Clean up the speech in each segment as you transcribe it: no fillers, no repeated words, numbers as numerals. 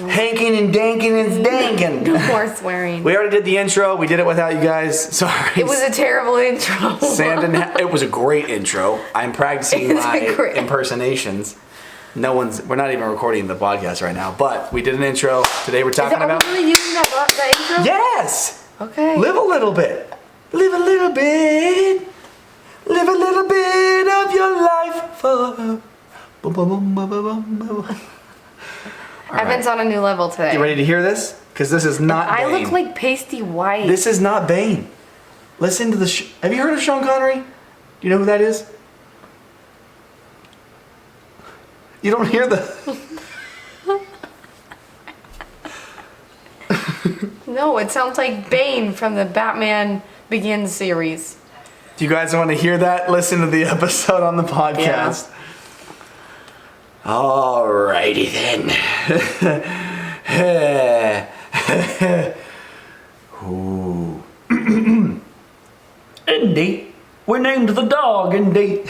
Hankin' and dankin' and stankin'. No more swearing. We already did the intro. We did it without you guys. Sorry. It was a terrible intro. Sam didn't it was a great intro. I'm practicing my impersonations. We're not even recording the podcast right now, but we did an intro. Today we're talking about... Are we really using that intro? Yes! Okay. Live a little bit. Live a little bit. Live a little bit of your life for... Evan's on a new level today. You ready to hear this? Because this is not Bane. I look like pasty white. This is not Bane. Listen to the... Have you heard of Sean Connery? Do you know who that is? You don't hear the... No, it sounds like Bane from the Batman Begins series. Do you guys want to hear that? Listen to the episode on the podcast. Yeah. Alrighty then. Ooh. Indy. We named the dog Indy.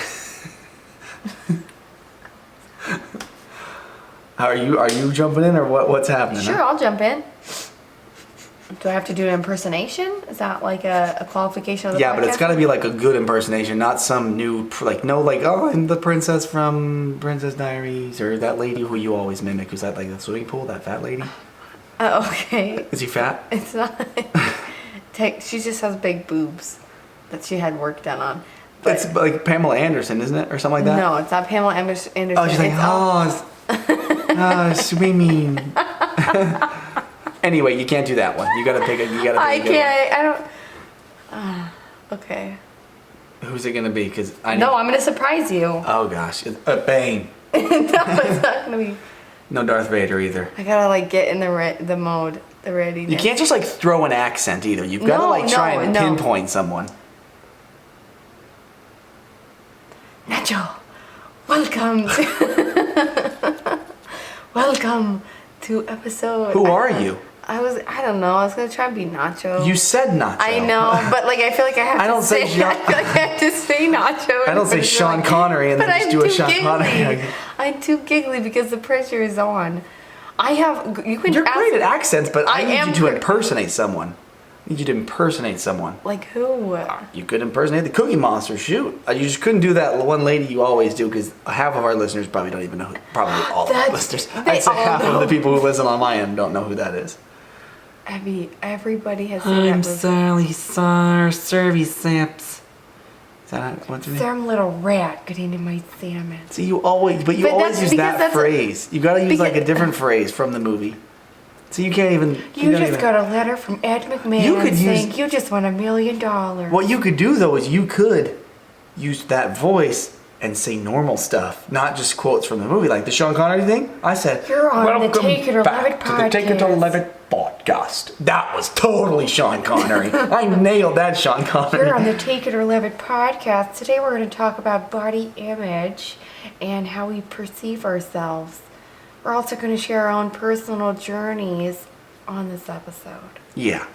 Are you jumping in or what's happening? Sure, I'll jump in. Do I have to do an impersonation? Is that like a qualification of the podcast? Yeah, but it's got to be like a good impersonation, not some new, oh, I'm the princess from Princess Diaries, or that lady who you always mimic. Who's that, like the swimming pool, that fat lady? Okay. Is he fat? It's not. She just has big boobs that she had work done on. But it's like Pamela Anderson, isn't it? Or something like that? No, it's not Pamela Anderson. Oh, she's like, swimming. Anyway, you can't do that one. You gotta pick a. I can't. I don't. Okay. Who's it gonna be? Because No, I'm gonna surprise you. Oh gosh, Bane. No, it's not gonna be. No Darth Vader either. I gotta like get in the mode, the readiness. You can't just like throw an accent either. You've gotta try and pinpoint someone. Nacho, welcome to episode. Who are you? I don't know. I was gonna try and be Nacho. You said Nacho. I know, but like I feel like I have to say. I feel like I have to say Nacho. I don't say Sean Connery and then just do a Sean Connery. I'm too giggly because the pressure is on. You're great at accents, but I need you to impersonate someone. I need you to impersonate someone. Like who? You could impersonate the Cookie Monster. Shoot, you just couldn't do that one lady you always do, because half of our listeners probably don't even know. Probably all of our listeners. I'd say half of the people who listen on my end don't know who that is. Everybody has seen that I'm Sally Servy Saps. Is that what's her name? Some little rat getting in my salmon. See, you always use that phrase. You gotta use like a different phrase from the movie. So you can't even. You just got a letter from Ed McMahon saying you just won $1 million. What you could do though is you could use that voice and say normal stuff, not just quotes from the movie, like the Sean Connery thing. I said, "You're on the Take It or Leavitt podcast." The Take It or Leavitt podcast. That was totally Sean Connery. I nailed that, Sean Connery. You're on the Take It or Leavitt podcast. Today we're going to talk about body image and how we perceive ourselves. We're also going to share our own personal journeys on this episode. Yeah.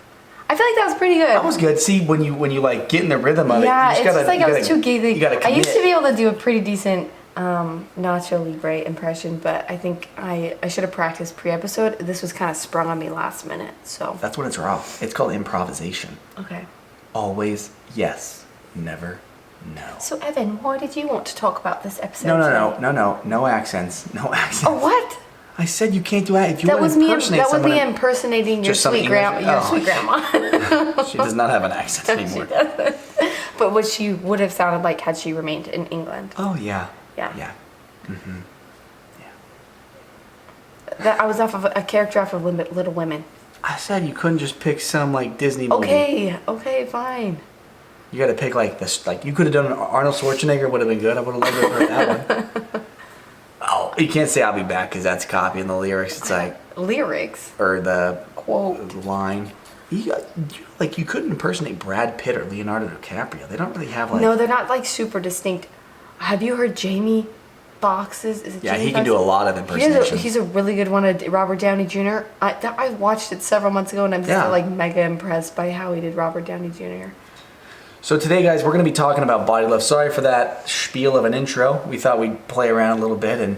I feel like that was pretty good. That was good. See, when you like get in the rhythm of it, you just it's just like I was too giggly. You gotta commit. I used to be able to do a pretty decent Nacho Libre impression, but I think I should have practiced pre-episode. This was kind of sprung on me last minute, so. That's what it's wrong. It's called improvisation. Okay. Always yes, never no. So Evan, why did you want to talk about this episode? No accents. No accents. Oh, what? I said you can't do that. If you that was me impersoning your sweet grandma. She does not have an accent anymore. She doesn't. But what she would have sounded like had she remained in England. Oh yeah. Yeah. Mm-hmm. Yeah. I was off of a character off of Little Women. I said you couldn't just pick some like Disney movie. Okay, fine. You got to pick like this. Like you could have done Arnold Schwarzenegger. Would have been good. I would have loved it for that one. Oh, you can't say "I'll be back" because that's copying the lyrics. It's like lyrics or the quote line. You couldn't impersonate Brad Pitt or Leonardo DiCaprio. They don't really have like. No, they're not like super distinct. Have you heard Jamie Foxx's? He can do a lot of impersonations. He's a really good one. Robert Downey Jr. I watched it several months ago, and I'm still like mega impressed by how he did Robert Downey Jr. So today, guys, we're going to be talking about body love. Sorry for that spiel of an intro. We thought we'd play around a little bit,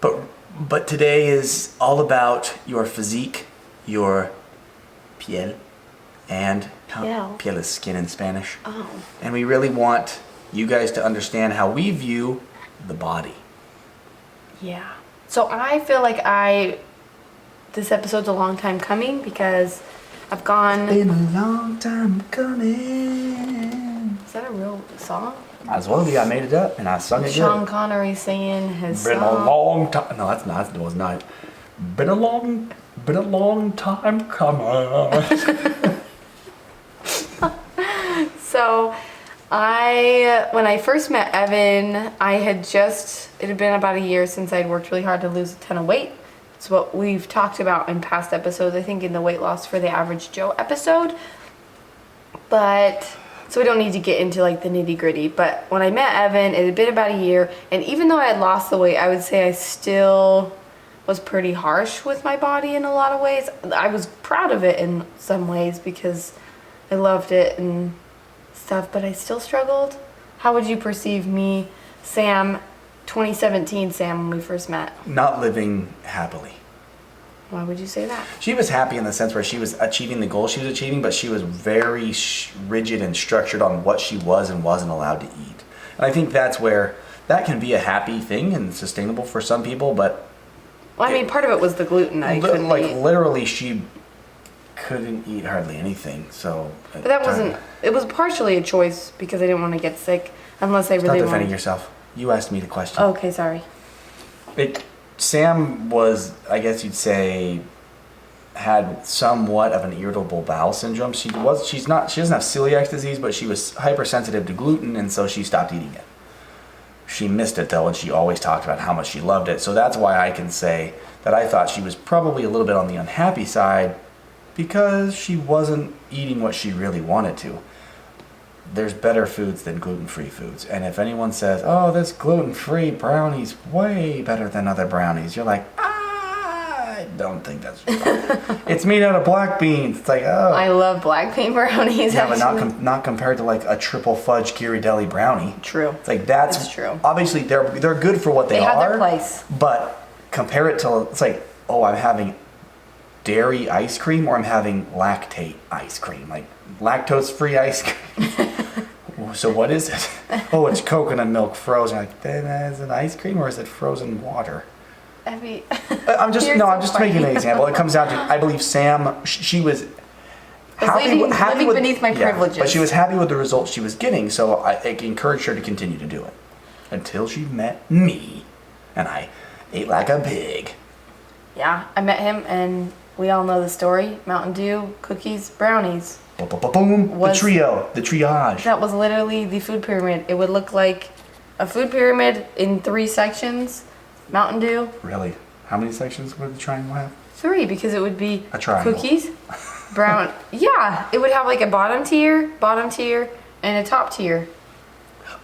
but But today is all about your physique, your piel, and piel is skin in Spanish. Oh. And we really want you guys to understand how we view the body. Yeah. So I feel like this episode's a long time coming because I've gone... It's been a long time coming. Is that a real song? Might as well be. I made it up and I sung it Sean good. Connery singing his Been song. a long time. No, that's not. It was not. Been a long time coming. So when I first met Evan, it had been about a year since I'd worked really hard to lose a ton of weight. It's what we've talked about in past episodes, I think in the weight loss for the average Joe episode. So we don't need to get into like the nitty gritty. But when I met Evan, it had been about a year. And even though I had lost the weight, I would say I still was pretty harsh with my body in a lot of ways. I was proud of it in some ways because I loved it and stuff, but I still struggled. How would you perceive me, Samm, 2017 Samm, when we first met? Not living happily. Why would you say that? She was happy in the sense where she was achieving the goal she was achieving, but she was very rigid and structured on what she was and wasn't allowed to eat. And I think that's where that can be a happy thing and sustainable for some people, but... Well, I mean, part of it was the gluten I couldn't eat. Literally, she couldn't eat hardly anything, so... But that wasn't... It was partially a choice because I didn't want to get sick unless I really wanted... Stop defending yourself. You asked me the question. Oh, okay, sorry. Samm was, I guess you'd say, had somewhat of an irritable bowel syndrome. She doesn't have celiac disease, but she was hypersensitive to gluten, and so she stopped eating it. She missed it though, and she always talked about how much she loved it. So that's why I can say that I thought she was probably a little bit on the unhappy side because she wasn't eating what she really wanted to. There's better foods than gluten-free foods. And if anyone says, oh, this gluten-free brownie's way better than other brownies, you're like, I don't think that's true. It's made out of black beans. It's like, oh. I love black bean brownies. Yeah, but not compared to like a triple fudge Ghirardelli brownie. True. It's like that's true. Obviously, they're good for what they are. They have their place. But compare it to, it's like, oh, I'm having dairy ice cream or I'm having lactate ice cream. Like lactose-free ice cream. So what is it? Oh, it's coconut milk frozen. Like, then is it ice cream or is it frozen water? I mean, I'm just making an example. It comes down to, I believe Samm, she was living beneath my privileges. But she was happy with the results she was getting, so I encouraged her to continue to do it until she met me, and I ate like a pig. Yeah, I met him, and we all know the story. Mountain Dew, cookies, brownies. Boom, the trio, the triage. That was literally the food pyramid. It would look like a food pyramid in 3 sections. Mountain Dew. Really? How many sections would the triangle have? 3, because it would be a triangle. Cookies, brown. Yeah, it would have like a bottom tier, and a top tier.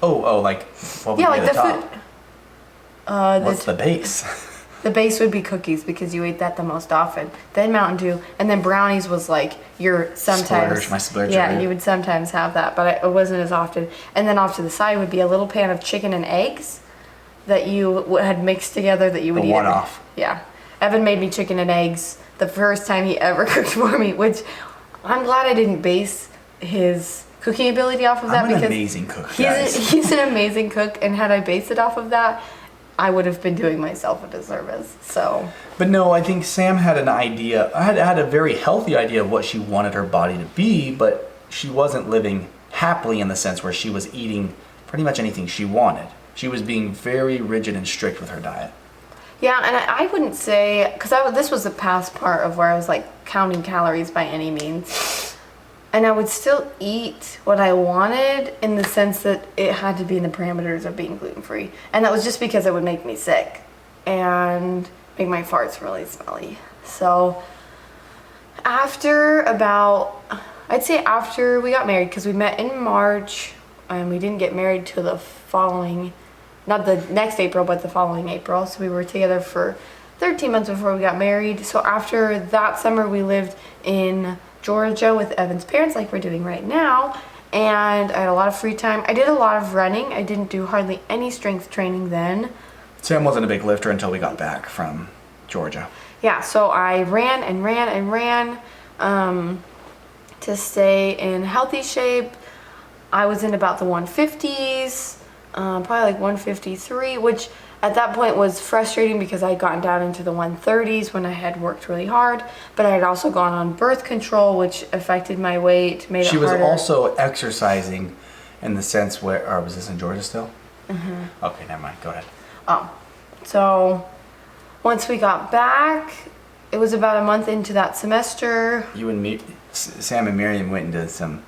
Oh, like what would be the top? What's the base? The base would be cookies because you ate that the most often. Then Mountain Dew, and then brownies was like your sometimes. My splurge. Yeah, you would sometimes have that, but it wasn't as often. And then off to the side would be a little pan of chicken and eggs that you had mixed together that you would eat. One-off. Yeah, Evan made me chicken and eggs the first time he ever cooked for me, which I'm glad I didn't base his cooking ability off of that. I'm an amazing cook, guys. He's an amazing cook, and had I based it off of that, I would have been doing myself a disservice. So. But no, I think Samm had an idea. Had a very healthy idea of what she wanted her body to be, but she wasn't living happily in the sense where she was eating pretty much anything she wanted. She was being very rigid and strict with her diet. Yeah, and I wouldn't say, because this was the past part of where I was like counting calories by any means. And I would still eat what I wanted in the sense that it had to be in the parameters of being gluten-free. And that was just because it would make me sick and make my farts really smelly. So I'd say after we got married, because we met in March and we didn't get married till the following, not the next April, but the following April. So we were together for 13 months before we got married. So after that summer, we lived in Georgia with Evan's parents like we're doing right now, and I had a lot of free time. I did a lot of running. I didn't do hardly any strength training then. Sam wasn't a big lifter until we got back from Georgia. Yeah, so I ran and ran and ran to stay in healthy shape. I was in about the 150s, probably like 153, which at that point was frustrating because I had gotten down into the 130s when I had worked really hard, but I had also gone on birth control, which affected my weight, made it harder. She was also exercising in the sense where, or was this in Georgia still? Mm-hmm. Okay, never mind. Go ahead. Oh, so once we got back, it was about a month into that semester. You and me, Sam and Miriam went into some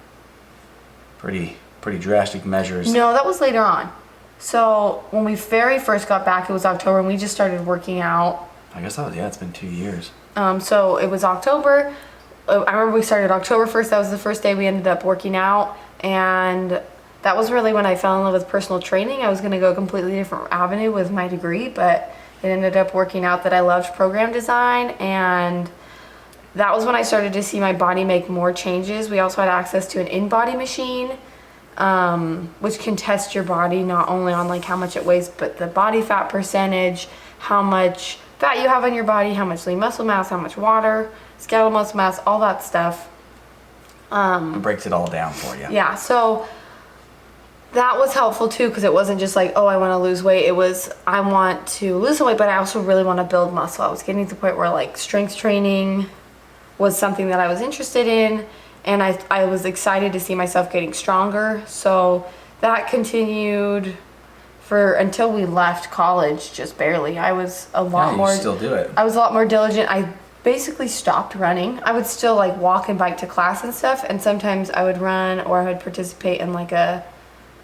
pretty drastic measures. No, that was later on. So when we very first got back, it was October, and we just started working out. I guess that was, yeah, it's been 2 years. So it was October. I remember we started October 1st. That was the first day we ended up working out. And that was really when I fell in love with personal training. I was going to go a completely different avenue with my degree, but it ended up working out that I loved program design. And that was when I started to see my body make more changes. We also had access to an in-body machine, which can test your body not only on like how much it weighs, but the body fat percentage, how much fat you have on your body, how much lean muscle mass, how much water, skeletal muscle mass, all that stuff. It breaks it all down for you. Yeah, so that was helpful too, because it wasn't just like, oh, I want to lose weight. It was, I want to lose some weight, but I also really want to build muscle. I was getting to the point where like strength training was something that I was interested in, and I was excited to see myself getting stronger. So that continued for until we left college, just barely. I was a lot more. You still do it. I was a lot more diligent. I basically stopped running. I would still like walk and bike to class and stuff, and sometimes I would run or I would participate in like an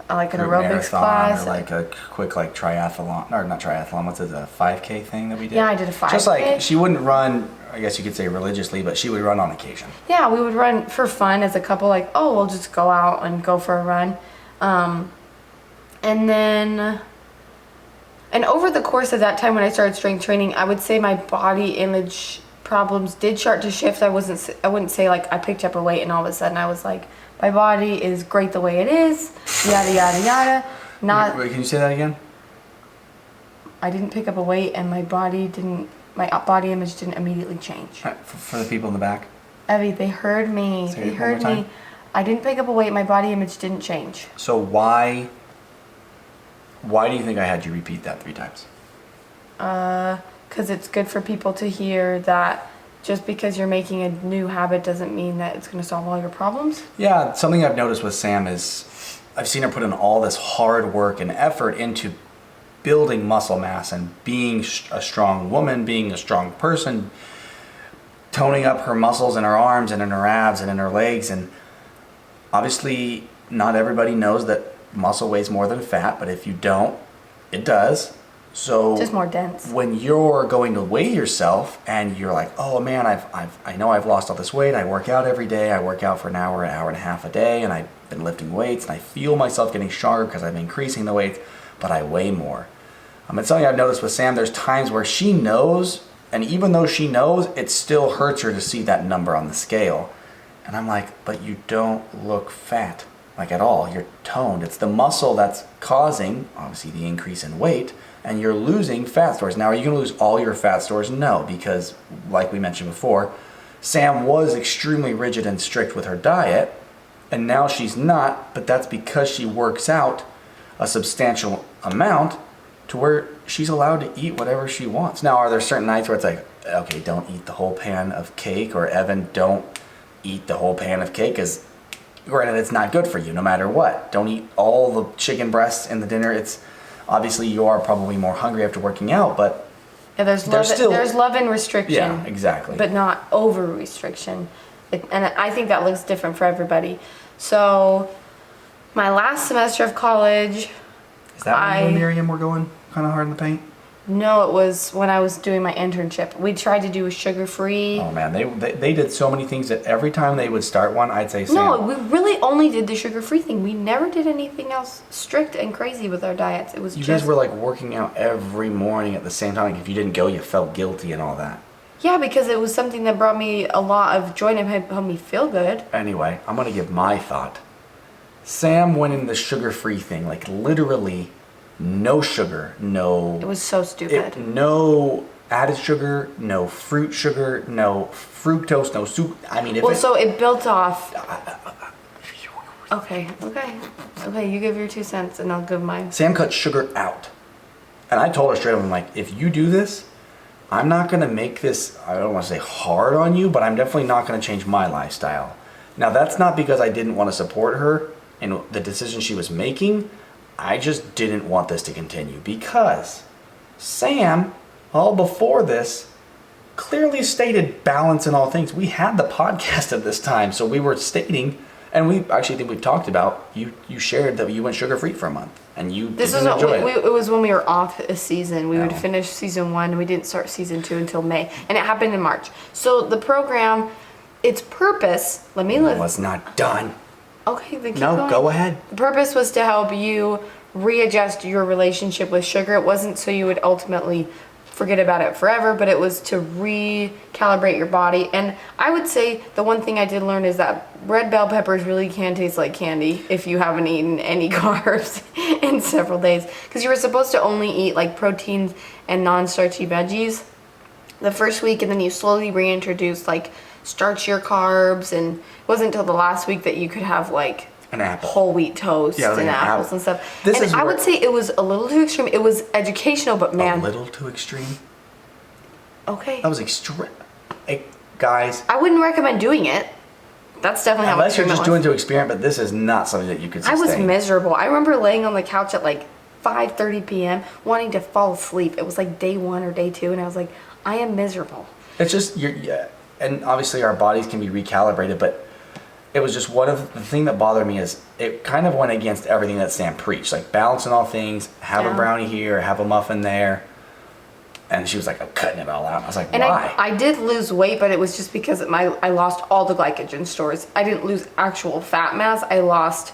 aerobics class, or like a quick like triathlon, or not triathlon. What's it? A 5K thing that we did. Yeah, I did a 5K. Just like she wouldn't run. I guess you could say religiously, but she would run on occasion. Yeah, we would run for fun as a couple. Like, oh, we'll just go out and go for a run, and then. And over the course of that time when I started strength training, I would say my body image problems did start to shift. I wouldn't say like I picked up a weight and all of a sudden I was like, my body is great the way it is, yada yada yada. Wait, can you say that again? I didn't pick up a weight and my body image didn't immediately change. For the people in the back? Evie, they heard me. Say They heard me. I didn't pick up a weight, my body image didn't change. So why do you think I had you repeat that 3 times? Because it's good for people to hear that just because you're making a new habit doesn't mean that it's going to solve all your problems. Yeah, something I've noticed with Sam is I've seen her put in all this hard work and effort into building muscle mass and being a strong woman, being a strong person, toning up her muscles in her arms and in her abs and in her legs. And obviously not everybody knows that muscle weighs more than fat, but if you don't, it does. So just more dense. When you're going to weigh yourself and you're like, oh man, I know I've lost all this weight. I work out every day. I work out for an hour and a half a day, and I've been lifting weights, and I feel myself getting stronger because I'm increasing the weights, but I weigh more. It's something I've noticed with Sam. There's times where she knows, and even though she knows, it still hurts her to see that number on the scale. And I'm like, but you don't look fat, like at all. You're toned. It's the muscle that's causing, obviously, the increase in weight, and you're losing fat stores. Now, are you going to lose all your fat stores? No, because like we mentioned before, Sam was extremely rigid and strict with her diet, and now she's not, but that's because she works out a substantial amount to where she's allowed to eat whatever she wants. Now, are there certain nights where it's like, okay, don't eat the whole pan of cake, or Evan, don't eat the whole pan of cake, because granted, it's not good for you no matter what. Don't eat all the chicken breasts in the dinner. It's obviously you are probably more hungry after working out, but yeah, there's love and restriction. Yeah, exactly. But not over restriction. And I think that looks different for everybody. So my last semester of college, is that when you and Miriam were going kind of hard in the paint? No, it was when I was doing my internship. We tried to do a sugar-free. Oh man, they did so many things that every time they would start one, I'd say, Sam. No, we really only did the sugar-free thing. We never did anything else strict and crazy with our diets. It was you guys were like working out every morning at the same time. Like if you didn't go, you felt guilty and all that. Yeah, because it was something that brought me a lot of joy and helped me feel good. Anyway, I'm gonna give my thought. Sam went in the sugar-free thing, like literally no sugar, It was so stupid. no added sugar, no fruit sugar, no fructose, no soup. I mean, so it built off. Okay. You give your 2 cents, and I'll give mine. Samm cut sugar out, and I told her straight up, I'm like, if you do this, I'm not gonna make this, I don't want to say hard on you, but I'm definitely not gonna change my lifestyle. Now, that's not because I didn't want to support her in the decision she was making. I just didn't want this to continue because Samm, all before this, clearly stated balance in all things. We had the podcast at this time, so we were stating, and we actually think we've talked about, you shared that you went sugar-free for a month, and you This didn't was enjoy it. it was when we were off a season. We would Oh. finish season 1, and we didn't start season 2 until May, and it happened in March. So the program, its purpose, let me It list. was not done. Okay, then keep No, going. go ahead. The purpose was to help you readjust your relationship with sugar. It wasn't so you would ultimately forget about it forever, but it was to recalibrate your body. And I would say the one thing I did learn is that red bell peppers really can taste like candy if you haven't eaten any carbs in several days. Because you were supposed to only eat like proteins and non-starchy veggies the first week, and then you slowly reintroduce like starchier carbs, and it wasn't until the last week that you could have like An apple. whole wheat toast Yeah, like and an apples apple. and stuff. This And is I where- would say it was a little too extreme. It was educational, but man, A little too extreme. okay. That was extreme. Hey, guys, I wouldn't recommend doing it. That's definitely how unless you're extreme just it doing was. to experiment, but this is not something that you could I sustain. was miserable. I remember laying on the couch at like 5:30 p.m. wanting to fall asleep. It was like day 1 or day 2, and I was like, I am miserable. It's just and obviously our bodies can be recalibrated, but it was just one of the thing that bothered me is it kind of went against everything that Samm preached, like balance in all things, have a Yeah. brownie here, have a muffin there, and she was like, I'm cutting it all out. I was like, And why? I did lose weight, but it was just because I lost all the glycogen stores. I didn't lose actual fat mass. I lost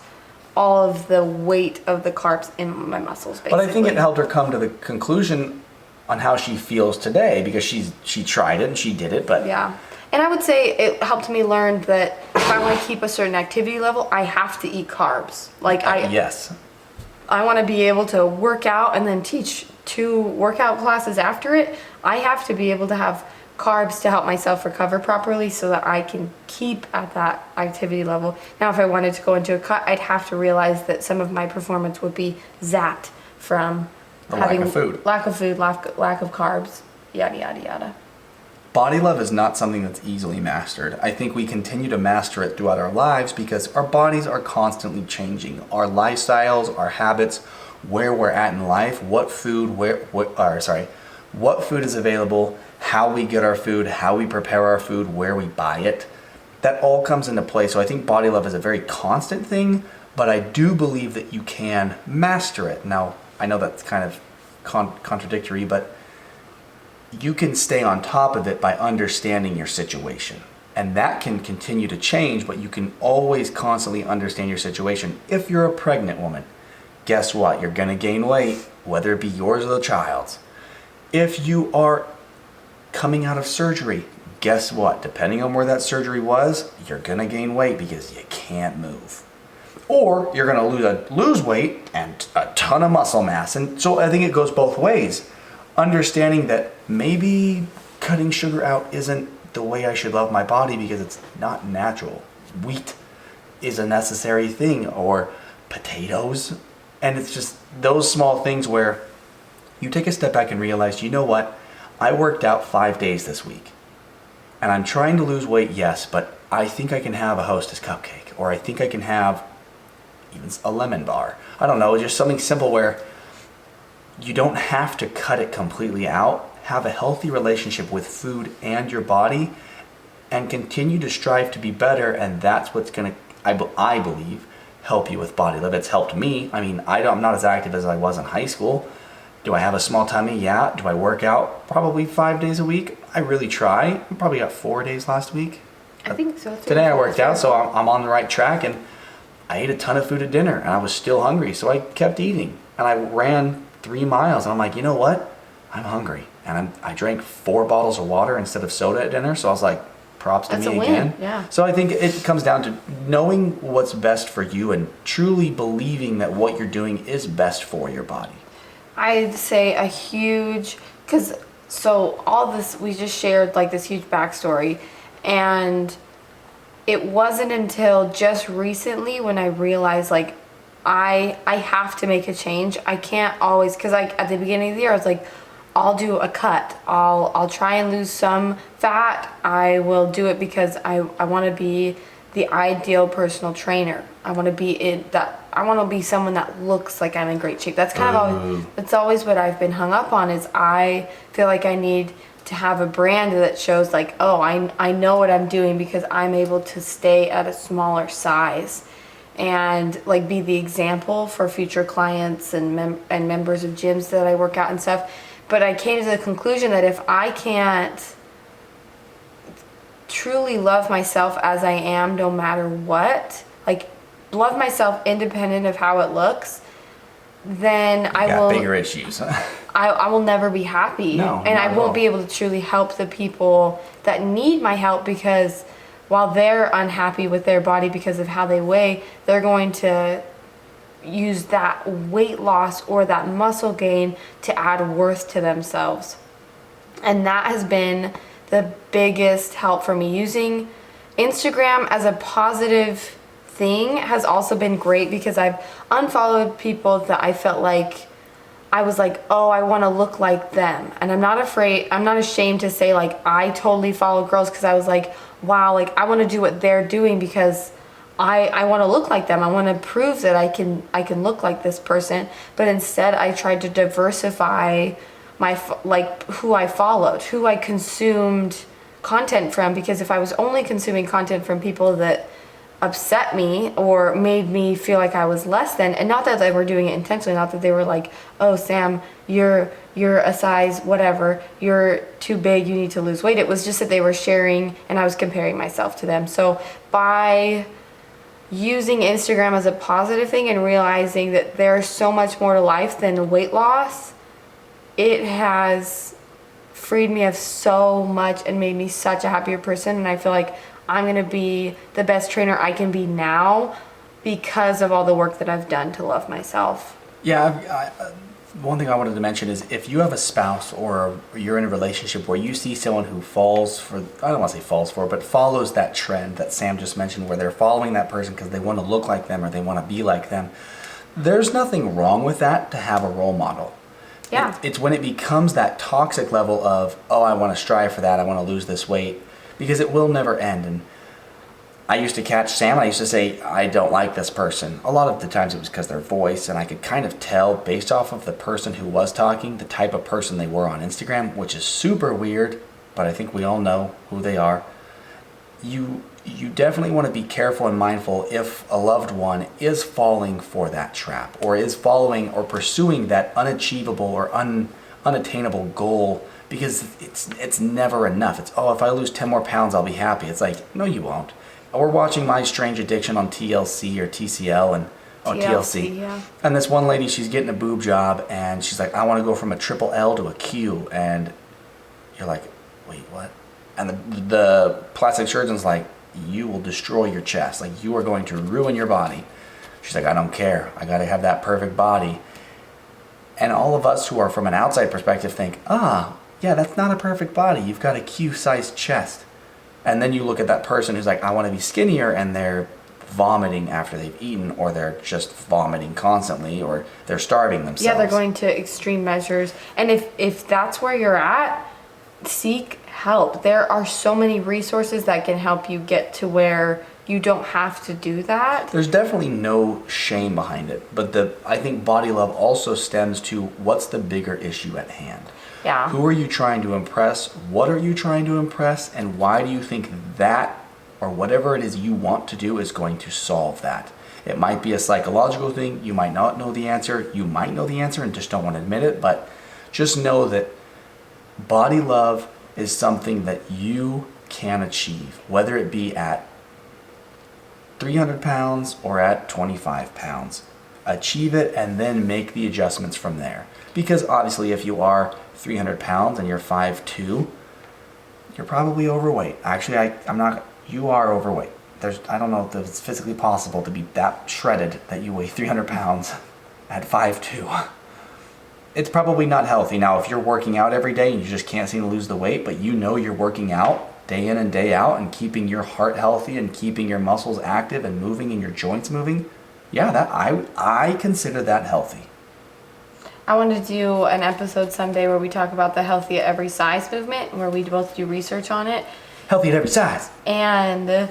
all of the weight of the carbs in my muscles, basically. But I think it helped her come to the conclusion on how she feels today because she tried it and she did it, but Yeah. And I would say it helped me learn that if I want to keep a certain activity level, I have to eat carbs. Like yes. I want to be able to work out and then teach 2 workout classes after it. I have to be able to have carbs to help myself recover properly so that I can keep at that activity level. Now, if I wanted to go into a cut, I'd have to realize that some of my performance would be zapped from The lack of food. lack of food, lack of carbs, yada, yada, yada. Body love is not something that's easily mastered. I think we continue to master it throughout our lives because our bodies are constantly changing. Our lifestyles, our habits, where we're at in life, what food is available, how we get our food, how we prepare our food, where we buy it. That all comes into play. So I think body love is a very constant thing, but I do believe that you can master it. Now, I know that's kind of contradictory, but you can stay on top of it by understanding your situation. And that can continue to change, but you can always constantly understand your situation. If you're a pregnant woman, guess what? You're going to gain weight, whether it be yours or the child's. If you are coming out of surgery, guess what? Depending on where that surgery was, you're going to gain weight because you can't move. Or you're going to lose weight and a ton of muscle mass. And so I think it goes both ways. Understanding that maybe cutting sugar out isn't the way I should love my body because it's not natural. Wheat is a necessary thing, or potatoes. And it's just those small things where you take a step back and realize, you know what? I worked out 5 days this week. And I'm trying to lose weight, yes, but I think I can have a Hostess cupcake, or I think I can have even a lemon bar. I don't know, just something simple where you don't have to cut it completely out. Have a healthy relationship with food and your body and continue to strive to be better. And that's what's going to, I believe, help you with body love. It's helped me. I mean, I'm not as active as I was in high school. Do I have a small tummy? Yeah. Do I work out probably 5 days a week? I really try. I probably got 4 days last week. I think so too. Today I worked out, so I'm on the right track, and I ate a ton of food at dinner, and I was still hungry, so I kept eating. And I ran 3 miles, and I'm like, you know what? I'm hungry. And I drank 4 bottles of water instead of soda at dinner, so I was like, props to That's me a win, again. yeah. So I think it comes down to knowing what's best for you and truly believing that what you're doing is best for your body. I'd say a huge, because so all this, we just shared like this huge backstory, and it wasn't until just recently when I realized like I have to make a change. I can't always, because like at the beginning of the year I was like, I'll do a cut. I'll try and lose some fat. I will do it because I want to be the ideal personal trainer. I want to be I want to be someone that looks like I'm in great shape. That's kind of always, that's always what I've been hung up on, is I feel like I need to have a brand that shows like, oh, I know what I'm doing because I'm able to stay at a smaller size and like be the example for future clients and members of gyms that I work out and stuff. But I came to the conclusion that if I can't truly love myself as I am, no matter what, like love myself independent of how it looks, then I will bigger issues. I will never be happy. No, and I won't be able to truly help the people that need my help, because while they're unhappy with their body because of how they weigh, they're going to use that weight loss or that muscle gain to add worth to themselves. And that has been the biggest help for me. Using Instagram as a positive thing has also been great, because I've unfollowed people that I felt like I was like, oh, I want to look like them. And I'm not ashamed to say like I totally follow girls because I was like, wow, like I want to do what they're doing because I want to look like them. I want to prove that I can look like this person. But instead I tried to diversify my like who I followed, who I consumed content from, because if I was only consuming content from people that upset me or made me feel like I was less than, and not that they were doing it intentionally, not that they were like, oh, Sam, you're a size whatever, you're too big, you need to lose weight. It was just that they were sharing and I was comparing myself to them. So by using Instagram as a positive thing and realizing that there's so much more to life than weight loss, it has freed me of so much and made me such a happier person. And I feel like I'm going to be the best trainer I can be now because of all the work that I've done to love myself. Yeah, one thing I wanted to mention is if you have a spouse or you're in a relationship where you see someone who falls for, I don't want to say falls for, but follows that trend that Sam just mentioned, where they're following that person because they want to look like them or they want to be like them, there's nothing wrong with that to have a role model. Yeah. It's when it becomes that toxic level of, oh, I want to strive for that, I want to lose this weight, because it will never end. And I used to catch Sam and I used to say, I don't like this person. A lot of the times it was because their voice, and I could kind of tell based off of the person who was talking, the type of person they were on Instagram, which is super weird, but I think we all know who they are. You definitely want to be careful and mindful if a loved one is falling for that trap, or is following or pursuing that unachievable or unattainable goal, because it's never enough. It's, oh, if I lose 10 more pounds, I'll be happy. It's like, no, you won't. We're watching My Strange Addiction on TLC or TCL, and TLC. Yeah. And this one lady, she's getting a boob job, and she's like, I want to go from a triple L to a Q, and you're like, wait, what? And the plastic surgeon's like, you will destroy your chest. Like, you are going to ruin your body. She's like, I don't care. I got to have that perfect body. And all of us who are from an outside perspective think, yeah, that's not a perfect body. You've got a Q-sized chest. And then you look at that person who's like, I want to be skinnier, and they're vomiting after they've eaten, or they're just vomiting constantly, or they're starving themselves. Yeah, they're going to extreme measures. And if that's where you're at, seek help. There are so many resources that can help you get to where you don't have to do that. There's definitely no shame behind it, but I think body love also stems to what's the bigger issue at hand. Yeah. Who are you trying to impress? What are you trying to impress? And why do you think that, or whatever it is you want to do, is going to solve that? It might be a psychological thing. You might not know the answer. You might know the answer and just don't want to admit it. But just know that body love is something that you can achieve, whether it be at 300 pounds or at 25 pounds. Achieve it and then make the adjustments from there. Because obviously if you are 300 pounds and you're 5'2", you're probably overweight. Actually, I'm not. You are overweight. I don't know if it's physically possible to be that shredded that you weigh 300 pounds at 5'2". it's probably not healthy. Now, if you're working out every day and you just can't seem to lose the weight, but you know you're working out day in and day out and keeping your heart healthy and keeping your muscles active and moving and your joints moving, yeah, that I consider that healthy. I want to do an episode someday where we talk about the healthy at every size movement, where we both do research on it. Healthy at every size. And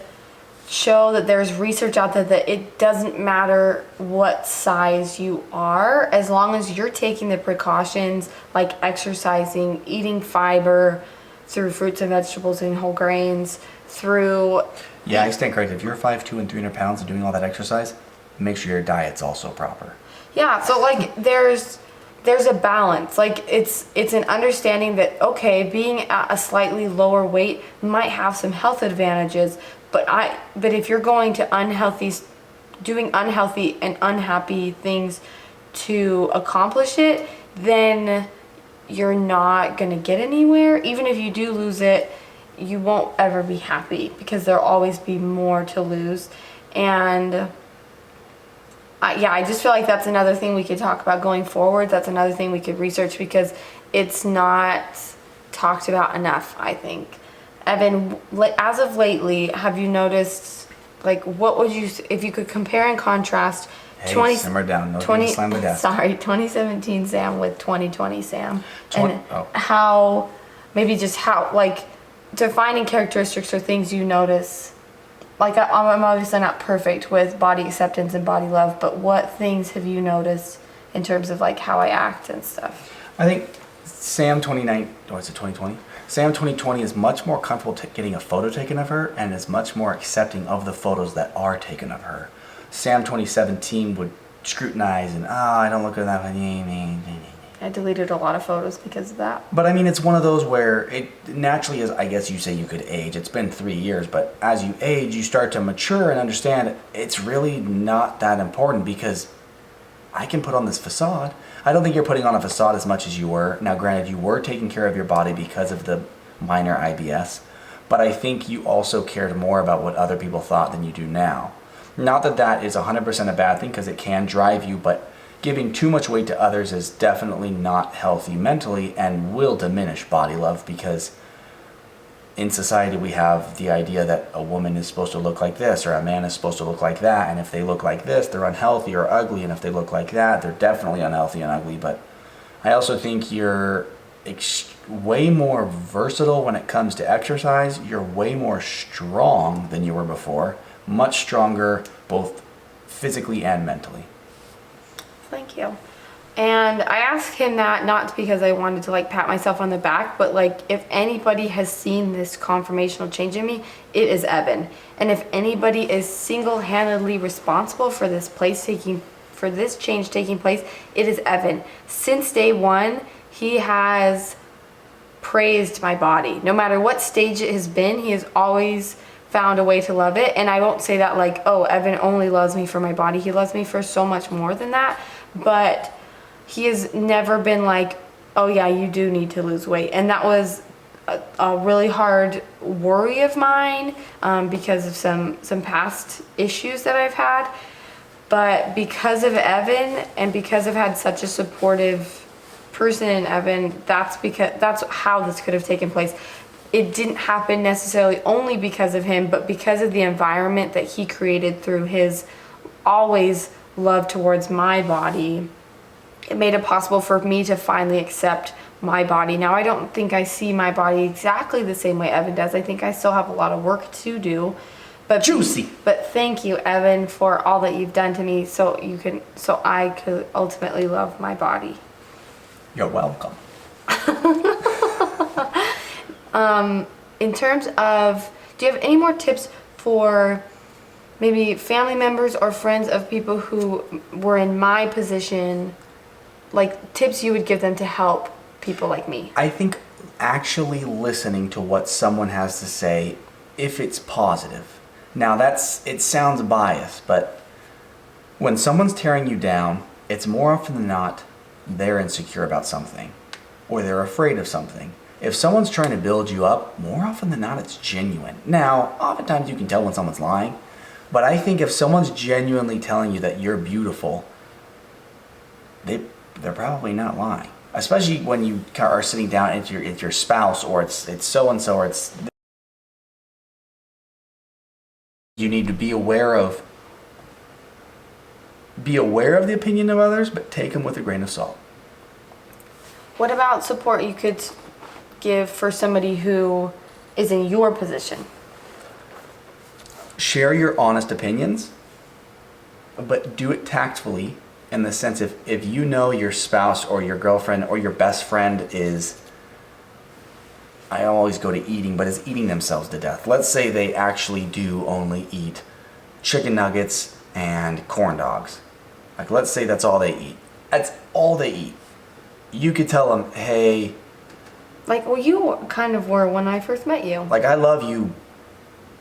show that there's research out there that it doesn't matter what size you are, as long as you're taking the precautions like exercising, eating fiber through fruits and vegetables and whole grains, through... Yeah, I stand corrected. If you're 5'2" and 300 pounds and doing all that exercise, make sure your diet's also proper. Yeah, so like there's a balance. Like it's an understanding that, okay, being at a slightly lower weight might have some health advantages, but if you're going to doing unhealthy and unhappy things to accomplish it, then you're not going to get anywhere. Even if you do lose it, you won't ever be happy because there'll always be more to lose. And I just feel like that's another thing we could talk about going forward. That's another thing we could research because it's not talked about enough, I think. Evan, as of lately, have you noticed, like, what would you, if you could compare and contrast simmer down. No, 2017 Samm with 2020 Samm. How, like, defining characteristics or things you notice. Like, I'm obviously not perfect with body acceptance and body love, but what things have you noticed in terms of, like, how I act and stuff? I think Samm 2020? Samm 2020 is much more comfortable getting a photo taken of her and is much more accepting of the photos that are taken of her. Samm 2017 would scrutinize and, I don't look at that. I deleted a lot of photos because of that. But I mean, it's one of those where it naturally is, I guess you say you could age. It's been 3 years, but as you age, you start to mature and understand it's really not that important because I can put on this facade. I don't think you're putting on a facade as much as you were. Now, granted, you were taking care of your body because of the minor IBS, but I think you also cared more about what other people thought than you do now. Not that that is 100% a bad thing because it can drive you, but giving too much weight to others is definitely not healthy mentally and will diminish body love because in society we have the idea that a woman is supposed to look like this or a man is supposed to look like that, and if they look like this they're unhealthy or ugly, and if they look like that they're definitely unhealthy and ugly. But I also think you're way more versatile when it comes to exercise. You're way more strong than you were before, much stronger both physically and mentally. Thank you. And I asked him that not because I wanted to like pat myself on the back, but like if anybody has seen this conformational change in me, it is Evan. And if anybody is single-handedly responsible for this change taking place, it is Evan. Since day one, he has praised my body. No matter what stage it has been, he has always found a way to love it. And I won't say that like, oh, Evan only loves me for my body. He loves me for so much more than that. But he has never been like, oh yeah, you do need to lose weight. And that was a really hard worry of mine because of some past issues that I've had. But because of Evan and because I've had such a supportive person in Evan, that's how this could have taken place. It didn't happen necessarily only because of him, but because of the environment that he created through his always love towards my body. It made it possible for me to finally accept my body. Now, I don't think I see my body exactly the same way Evan does. I think I still have a lot of work to do. But juicy. But thank you, Evan, for all that you've done to me so I could ultimately love my body. You're welcome. In terms of, do you have any more tips for maybe family members or friends of people who were in my position, like tips you would give them to help people like me? I think actually listening to what someone has to say, if it's positive. Now it sounds biased, but when someone's tearing you down, it's more often than not they're insecure about something or they're afraid of something. If someone's trying to build you up, more often than not it's genuine. Now, oftentimes you can tell when someone's lying, but I think if someone's genuinely telling you that you're beautiful, they're probably not lying. especially when you are sitting down and it's your spouse, or it's so and so, or it's, you need to be aware of the opinion of others, but take them with a grain of salt. What about support you could give for somebody who is in your position? Share your honest opinions, but do it tactfully, in the sense if you know your spouse or your girlfriend or your best friend is, I always go to eating, but is eating themselves to death. Let's say they actually do only eat chicken nuggets and corn dogs. Like, let's say that's all they eat. That's all they eat. You could tell them, hey, Like, well, you kind of were when I first met you. like, I love you,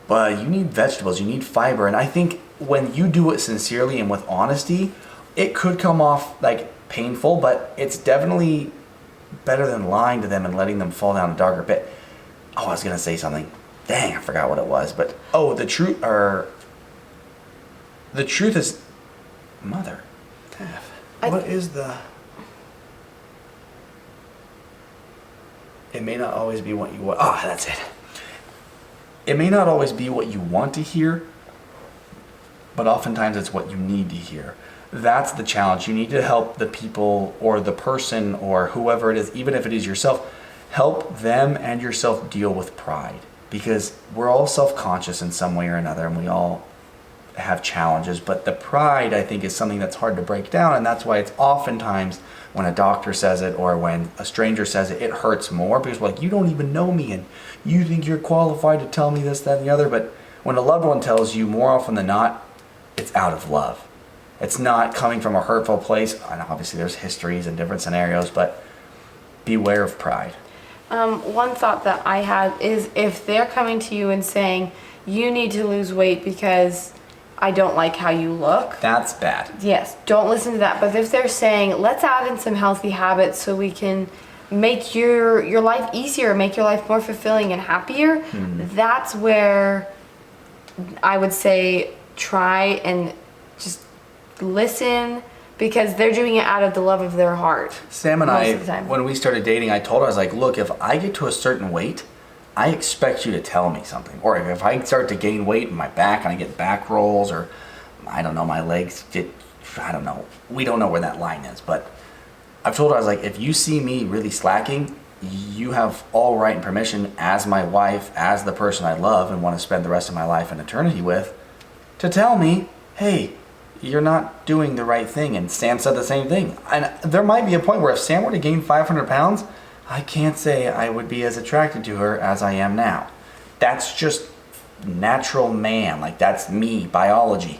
but you need vegetables, you need fiber. And I think when you do it sincerely and with honesty, it could come off like painful, but it's definitely better than lying to them and letting them fall down a darker pit. Oh, I was gonna say something. Dang, I forgot what it was. But the truth is, mother. What is the? It may not always be what you want. That's it. It may not always be what you want to hear, but oftentimes it's what you need to hear. That's the challenge. You need to help the people or the person or whoever it is, even if it is yourself, help them and yourself deal with pride. Because we're all self-conscious in some way or another, and we all have challenges. But the pride, I think, is something that's hard to break down, and that's why it's oftentimes when a doctor says it or when a stranger says it, it hurts more, because we're like, you don't even know me, and you think you're qualified to tell me this, that, and the other. But when a loved one tells you, more often than not, it's out of love. It's not coming from a hurtful place. And obviously there's histories and different scenarios, but beware of pride. One thought that I had is, if they're coming to you and saying, you need to lose weight because I don't like how you look. That's bad. Yes, don't listen to that. But if they're saying, let's add in some healthy habits so we can make your life easier, make your life more fulfilling and happier, that's where I would say try and just listen, because they're doing it out of the love of their heart. Sam and I, when we started dating, I told her, I was like, look, if I get to a certain weight, I expect you to tell me something. Or if I start to gain weight in my back and I get back rolls, or I don't know, my legs get, I don't know. We don't know where that line is. But I've told her, I was like, if you see me really slacking, you have all right and permission as my wife, as the person I love and want to spend the rest of my life in eternity with, to tell me, hey, you're not doing the right thing. And Sam said the same thing. And there might be a point where if Sam were to gain 500 pounds, I can't say I would be as attracted to her as I am now. That's just natural man. Like, that's me, biology.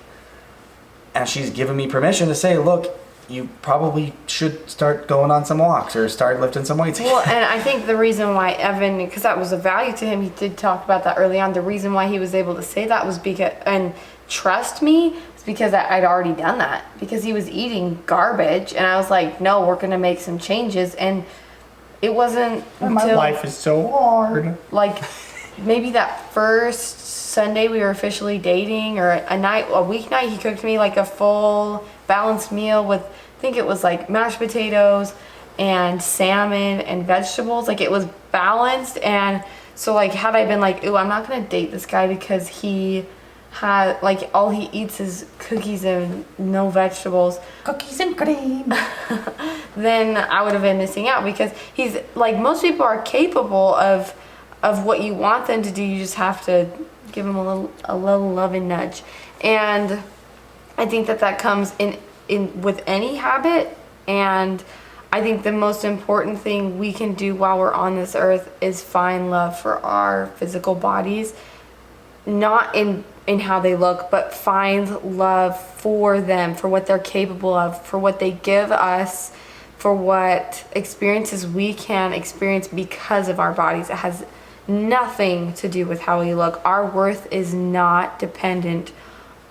And she's given me permission to say, look, you probably should start going on some walks or start lifting some weights. Well, and I think the reason why Evan, because that was a value to him, he did talk about that early on. The reason why he was able to say that was because, and trust me, is because I'd already done that. Because he was eating garbage, and I was like, no, we're going to make some changes. And it wasn't My life is so hard. Like, maybe that first Sunday we were officially dating, or a weeknight, he cooked me like a full balanced meal with, I think it was like mashed potatoes and salmon and vegetables. Like, it was balanced. And so, like, had I been like, ooh, I'm not gonna date this guy because he had, like, all he eats is cookies and no vegetables, Cookies and cream. then I would have been missing out. Because he's like, most people are capable of what you want them to do. You just have to give them a little loving nudge. And I think that comes in with any habit. And I think the most important thing we can do while we're on this earth is find love for our physical bodies, not in how they look, but find love for them, for what they're capable of, for what they give us, for what experiences we can experience because of our bodies. It has nothing to do with how we look. Our worth is not dependent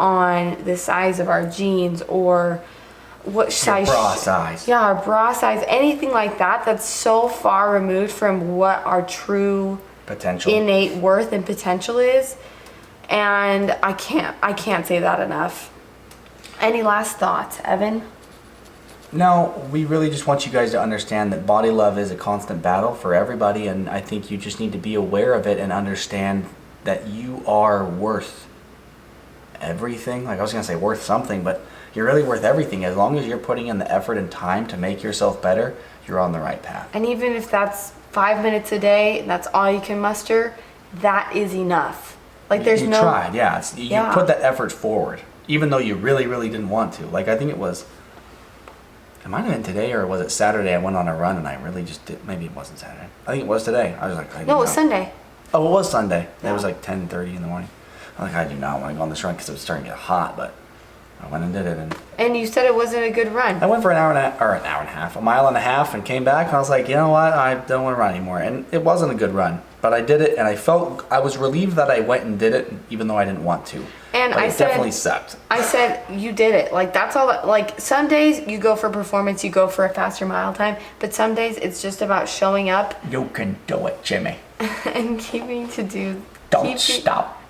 on the size of our jeans or what size. Your bra size. Yeah, our bra size, anything like that. That's so far removed from what our true Potential. innate worth and potential is. And I can't say that enough. Any last thoughts, Evan? No, we really just want you guys to understand that body love is a constant battle for everybody, and I think you just need to be aware of it and understand that you are worth everything. Like, I was gonna say worth something, but you're really worth everything. As long as you're putting in the effort and time to make yourself better, you're on the right path. And even if that's 5 minutes a day, and that's all you can muster, that is enough. Like, there's you no... tried, yeah. You put that effort forward, even though you really, really didn't want to. Like, I think it might have been today, or was it Saturday? I went on a run and I really just did. Maybe it wasn't Saturday. I think it was today. I was like, No, it was Sunday. Oh, it was Sunday. Yeah. It was like 10:30 in the morning. I'm like, I do not want to go on this run because it was starting to get hot, but I went and did it. And you said it wasn't a good run. I went for an hour and a half, a mile and a half, and came back. And I was like, you know what? I don't want to run anymore. And it wasn't a good run, but I did it, and I was relieved that I went and did it, even though I didn't want to. And but it definitely sucked. I said, you did it. Like, that's all that, like, some days you go for performance, you go for a faster mile time, but some days it's just about showing up. You can do it, Jimmy. And keeping to do. Don't stop.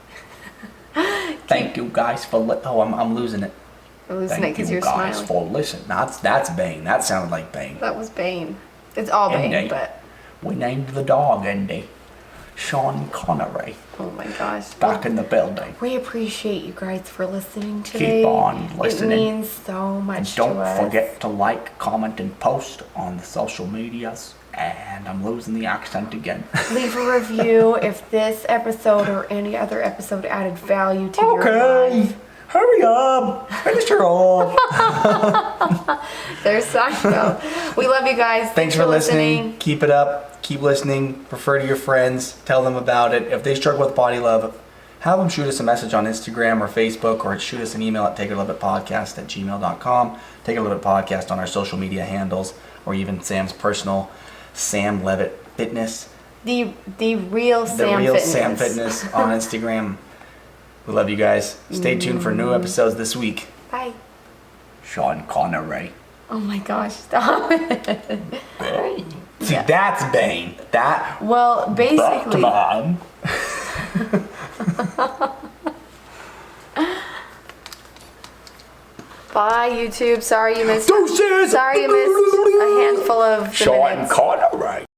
Thank you guys for I'm losing it. I'm losing it because you're smiling. Thank you guys smiling. for listening. That's Bane. That sounded like Bane. That was Bane. It's all Bane, Andy. but... We named the dog Andy. Sean Connery. Oh my gosh. Back in the building. We appreciate you guys for listening today. Keep on listening. It means so much And to don't us. forget to like, comment, and post on the social medias. And I'm losing the accent again. Leave a review if this episode or any other episode added value to your life. Hurry up. Finish her off. There's Seinfeld. We love you guys. Thanks for listening. Keep it up. Keep listening. Refer to your friends. Tell them about it. If they struggle with body love, have them shoot us a message on Instagram or Facebook, or shoot us an email at takeitalevittpodcast@gmail.com. Take a Leavitt Podcast on our social media handles, or even Sam's personal Samm Leavitt Fitness. The real Samm Fitness. Samm Fitness on Instagram. We love you guys. Stay tuned for new episodes this week. Bye. Sean Connery. Oh my gosh, stop it. Bane. See, that's Bane. Well, basically. Batman. Bye, YouTube. Sorry you missed. Deuces. Sorry you missed a handful of the Sean minutes. Connery.